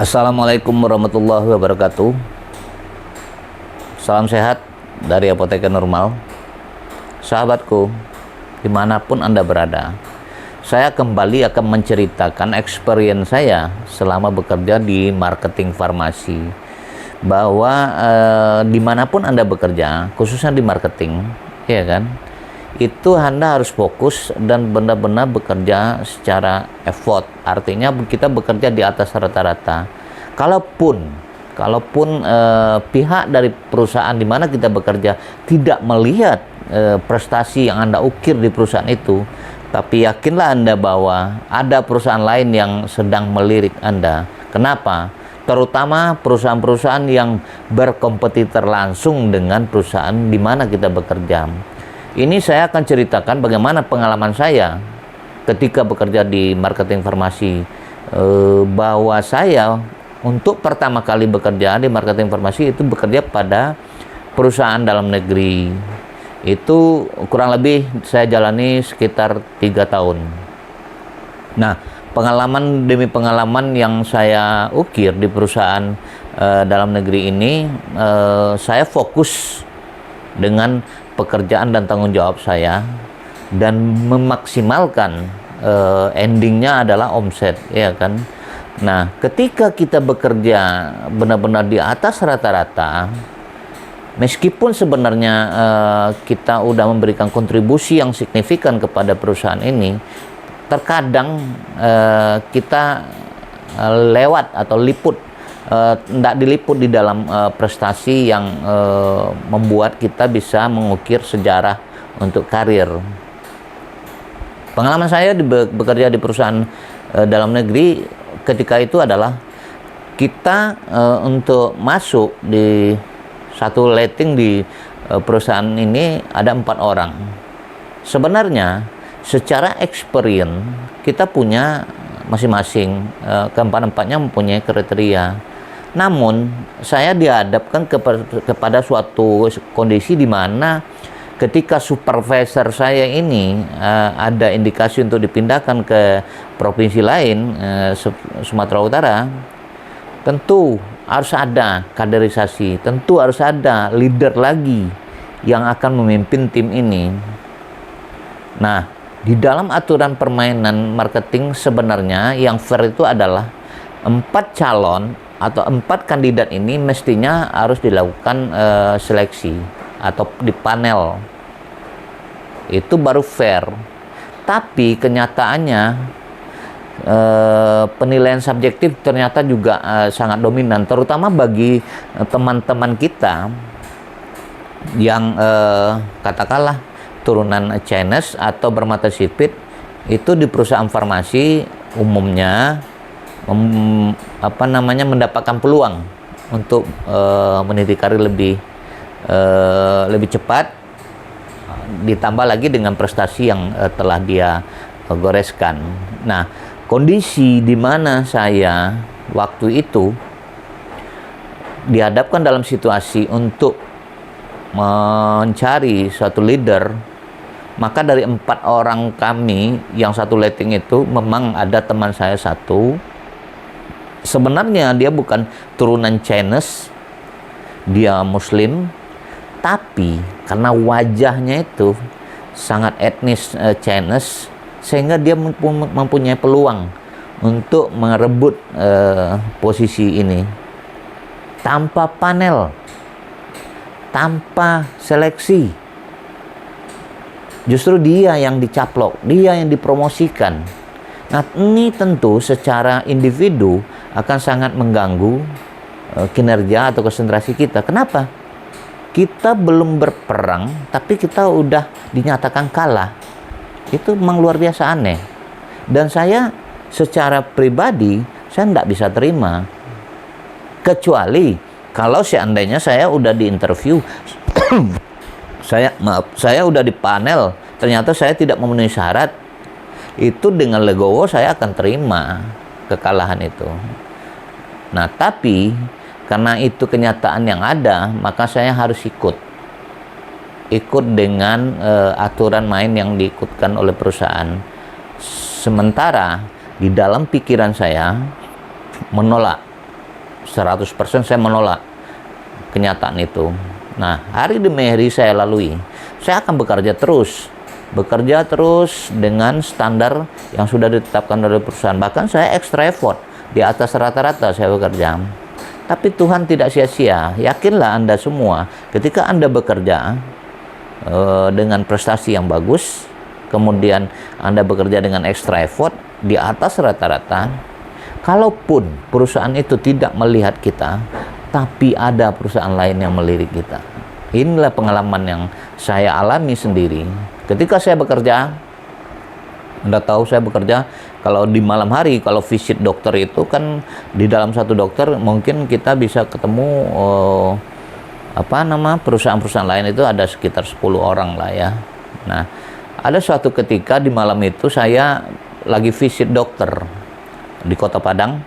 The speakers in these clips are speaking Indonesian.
Assalamualaikum warahmatullahi wabarakatuh. Salam sehat dari Apoteker Normal. Sahabatku, dimanapun Anda berada, saya kembali akan menceritakan experience saya selama bekerja di marketing farmasi. Bahwa dimanapun Anda bekerja, khususnya di marketing, ya kan, itu Anda harus fokus dan benar-benar bekerja secara effort. Artinya kita bekerja di atas rata-rata. Kalaupun pihak dari perusahaan di mana kita bekerja tidak melihat prestasi yang Anda ukir di perusahaan itu, tapi yakinlah Anda bahwa ada perusahaan lain yang sedang melirik Anda. Kenapa? Terutama perusahaan-perusahaan yang berkompetitor langsung dengan perusahaan di mana kita bekerja. Ini saya akan ceritakan bagaimana pengalaman saya ketika bekerja di marketing farmasi, bahwa saya untuk pertama kali bekerja di marketing farmasi itu bekerja pada perusahaan dalam negeri. Itu kurang lebih saya jalani sekitar 3 tahun. Nah, pengalaman demi pengalaman yang saya ukir di perusahaan dalam negeri ini, saya fokus dengan pekerjaan dan tanggung jawab saya dan memaksimalkan endingnya adalah omset, ya kan. Nah, ketika kita bekerja benar-benar di atas rata-rata, meskipun sebenarnya kita udah memberikan kontribusi yang signifikan kepada perusahaan ini, terkadang kita lewat atau tidak diliput di dalam prestasi yang membuat kita bisa mengukir sejarah untuk karir. Pengalaman saya bekerja di perusahaan dalam negeri ketika itu adalah kita untuk masuk di satu letting di perusahaan ini ada 4 orang. Sebenarnya secara experience kita punya masing-masing, keempat-empatnya mempunyai kriteria. Namun saya dihadapkan kepada suatu kondisi di mana ketika supervisor saya ini ada indikasi untuk dipindahkan ke provinsi lain, Sumatera Utara, tentu harus ada kaderisasi, tentu harus ada leader lagi yang akan memimpin tim ini. Nah, di dalam aturan permainan marketing sebenarnya yang fair itu adalah 4 calon atau 4 kandidat ini mestinya harus dilakukan seleksi atau di panel. Itu baru fair. Tapi kenyataannya penilaian subjektif ternyata juga sangat dominan, terutama bagi teman-teman kita yang katakanlah turunan Chinese atau bermata sipit. Itu di perusahaan farmasi umumnya mendapatkan peluang untuk meniti karir lebih cepat, ditambah lagi dengan prestasi yang telah dia goreskan. Nah, kondisi di mana saya waktu itu dihadapkan dalam situasi untuk mencari suatu leader, maka dari 4 orang kami yang satu letting itu memang ada teman saya satu. Sebenarnya dia bukan turunan Chinese, dia Muslim, tapi karena wajahnya itu sangat etnis Chinese, sehingga dia mempunyai peluang untuk merebut posisi ini tanpa panel, tanpa seleksi. Justru dia yang dicaplok, dia yang dipromosikan. Nah, ini tentu secara individu akan sangat mengganggu kinerja atau konsentrasi kita. Kenapa? Kita belum berperang, tapi kita udah dinyatakan kalah. Itu memang luar biasa aneh. Dan saya secara pribadi, saya tidak bisa terima. Kecuali kalau seandainya saya udah di interview, saya udah di panel, ternyata saya tidak memenuhi syarat, itu dengan legowo saya akan terima kekalahan itu. Nah, tapi karena itu kenyataan yang ada, maka saya harus ikut dengan aturan main yang diikutkan oleh perusahaan. Sementara di dalam pikiran saya menolak 100% saya menolak kenyataan itu. Nah, hari demi hari saya lalui. Saya akan bekerja terus dengan standar yang sudah ditetapkan oleh perusahaan. Bahkan saya extra effort, di atas rata-rata saya bekerja. Tapi Tuhan tidak sia-sia. Yakinlah Anda semua, ketika Anda bekerja dengan prestasi yang bagus, kemudian Anda bekerja dengan extra effort di atas rata-rata, kalaupun perusahaan itu tidak melihat kita, tapi ada perusahaan lain yang melirik kita. Inilah pengalaman yang saya alami sendiri. Ketika saya bekerja, Anda tahu saya bekerja, kalau di malam hari, kalau visit dokter itu kan di dalam satu dokter mungkin kita bisa ketemu perusahaan-perusahaan lain itu ada sekitar 10 orang lah ya. Nah, ada suatu ketika di malam itu saya lagi visit dokter di Kota Padang.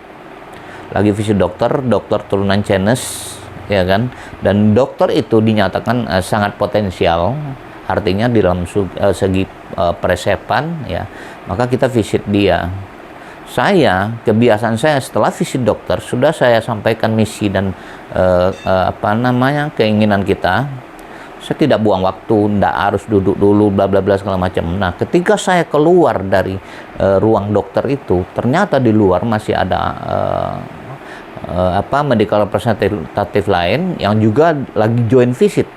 Lagi visit dokter turunan Chinese, ya kan? Dan dokter itu dinyatakan sangat potensial, artinya di dalam segi peresepan, ya. Maka kita visit dia. Kebiasaan saya setelah visit dokter sudah saya sampaikan misi dan keinginan kita. Saya tidak buang waktu, tidak harus duduk dulu, bla bla bla segala macam. Nah, ketika saya keluar dari ruang dokter itu, ternyata di luar masih ada medical representative lain yang juga lagi join visit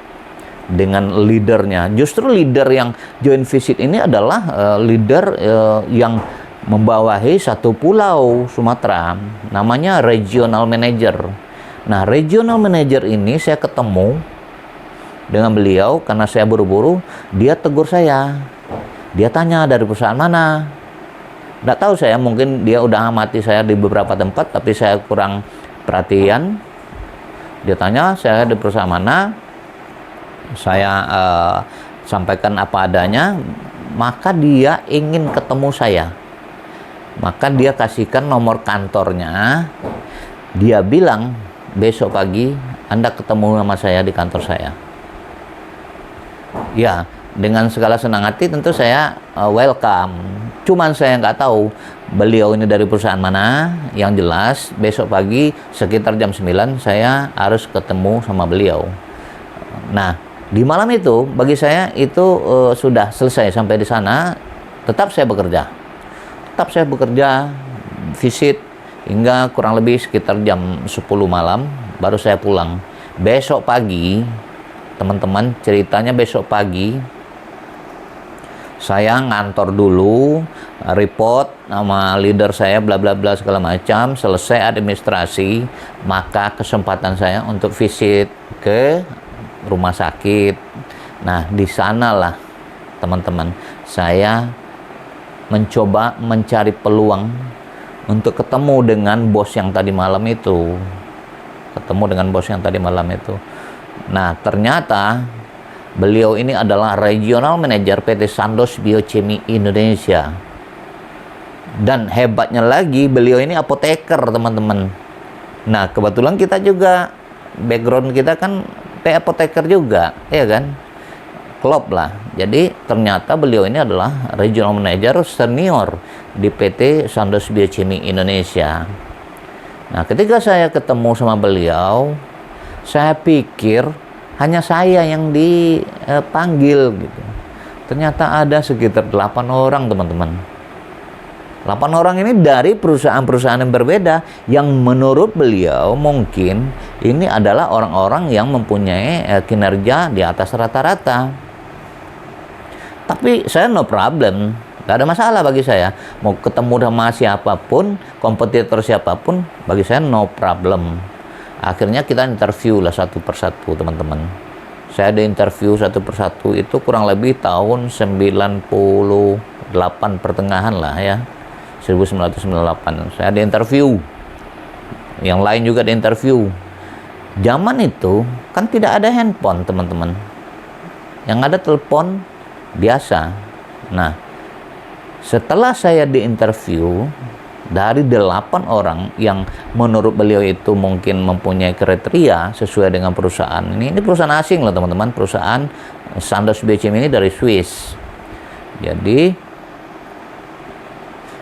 dengan leadernya. Justru leader yang join visit ini adalah leader yang membawahi satu pulau Sumatera, namanya regional manager. Nah, regional manager ini saya ketemu dengan beliau karena saya buru-buru. Dia tegur saya, dia tanya dari perusahaan mana. Nggak tahu saya, mungkin dia udah amati saya di beberapa tempat, tapi saya kurang perhatian. Dia tanya saya di perusahaan mana, saya sampaikan apa adanya, maka dia ingin ketemu saya. Maka dia kasihkan nomor kantornya. Dia bilang, besok pagi Anda ketemu sama saya di kantor saya. Ya, dengan segala senang hati tentu saya welcome. Cuman saya nggak tahu beliau ini dari perusahaan mana. Yang jelas besok pagi sekitar jam 9 saya harus ketemu sama beliau. Nah, di malam itu bagi saya itu sudah selesai. Sampai di sana tetap saya bekerja visit hingga kurang lebih sekitar jam 10 malam baru saya pulang. Besok pagi, teman-teman, ceritanya besok pagi saya ngantor dulu, report sama leader saya bla bla bla segala macam, selesai administrasi, maka kesempatan saya untuk visit ke rumah sakit. Nah, di sanalah teman-teman saya mencoba mencari peluang untuk ketemu dengan bos yang tadi malam itu. Nah, ternyata beliau ini adalah regional manager PT Sandoz Biochemie Indonesia. Dan hebatnya lagi, beliau ini apoteker, teman-teman. Nah, kebetulan kita juga, background kita kan apoteker juga, ya kan? Klop lah. Jadi, ternyata beliau ini adalah regional manager senior di PT Sandoz Biochemie Indonesia. Nah, ketika saya ketemu sama beliau, saya pikir hanya saya yang dipanggil gitu. Ternyata ada sekitar 8 orang, teman-teman. 8 orang ini dari perusahaan-perusahaan yang berbeda, yang menurut beliau mungkin ini adalah orang-orang yang mempunyai kinerja di atas rata-rata. Tapi saya no problem, gak ada masalah bagi saya. Mau ketemu sama siapapun, kompetitor siapapun, bagi saya no problem. Akhirnya kita interview lah satu persatu, teman-teman. Saya ada interview satu persatu itu kurang lebih tahun 98 pertengahan lah ya. 1998. Saya ada interview. Yang lain juga ada interview. Zaman itu kan tidak ada handphone, teman-teman. Yang ada telepon biasa. Nah, setelah saya diinterview, dari 8 orang yang menurut beliau itu mungkin mempunyai kriteria sesuai dengan perusahaan ini perusahaan asing loh, teman-teman. Perusahaan Sandoz Biochemie ini dari Swiss. Jadi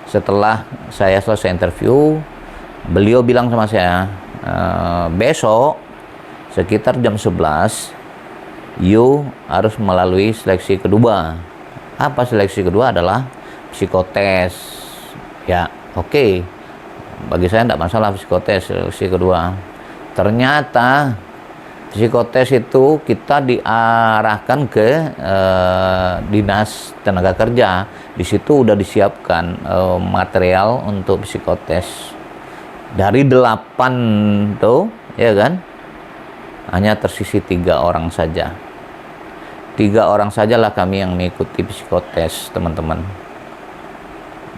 setelah saya selesai interview, beliau bilang sama saya, besok sekitar jam 11 you harus melalui seleksi kedua. Apa seleksi kedua? Adalah psikotes. Ya, oke. Bagi saya tidak masalah psikotes seleksi kedua. Ternyata psikotes itu kita diarahkan ke Dinas Tenaga Kerja. Di situ udah disiapkan material untuk psikotes. Dari 8 tuh, ya kan? Hanya tersisi 3 orang saja. 3 orang sajalah kami yang mengikuti psikotes, teman-teman.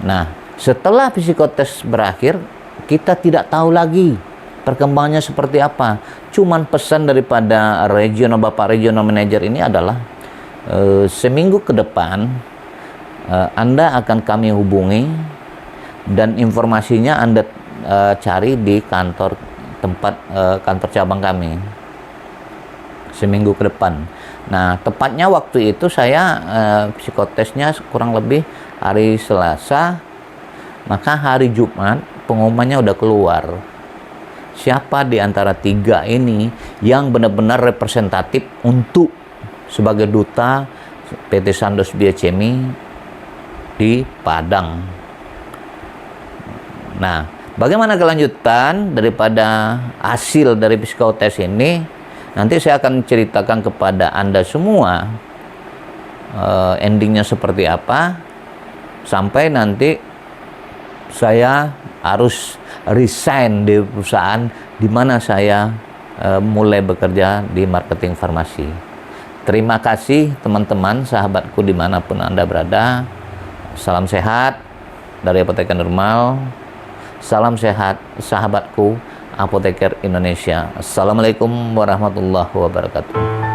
Nah, setelah psikotes berakhir, kita tidak tahu lagi perkembangannya seperti apa. Cuman pesan daripada Bapak Regional Manager ini adalah seminggu ke depan Anda akan kami hubungi dan informasinya Anda cari di kantor cabang kami seminggu ke depan. Nah, tepatnya waktu itu saya psikotesnya kurang lebih hari Selasa, maka hari Jumat pengumumannya udah keluar. Siapa di antara 3 ini yang benar-benar representatif untuk sebagai duta PT Sandoz Biocemi di Padang. Nah, bagaimana kelanjutan daripada hasil dari psikotes ini? Nanti saya akan ceritakan kepada Anda semua endingnya seperti apa, sampai nanti saya harus resign di perusahaan di mana saya mulai bekerja di marketing farmasi. Terima kasih teman-teman, sahabatku dimanapun Anda berada. Salam sehat dari Apoteker Normal. Salam sehat sahabatku Apoteker Indonesia. Assalamualaikum warahmatullahi wabarakatuh.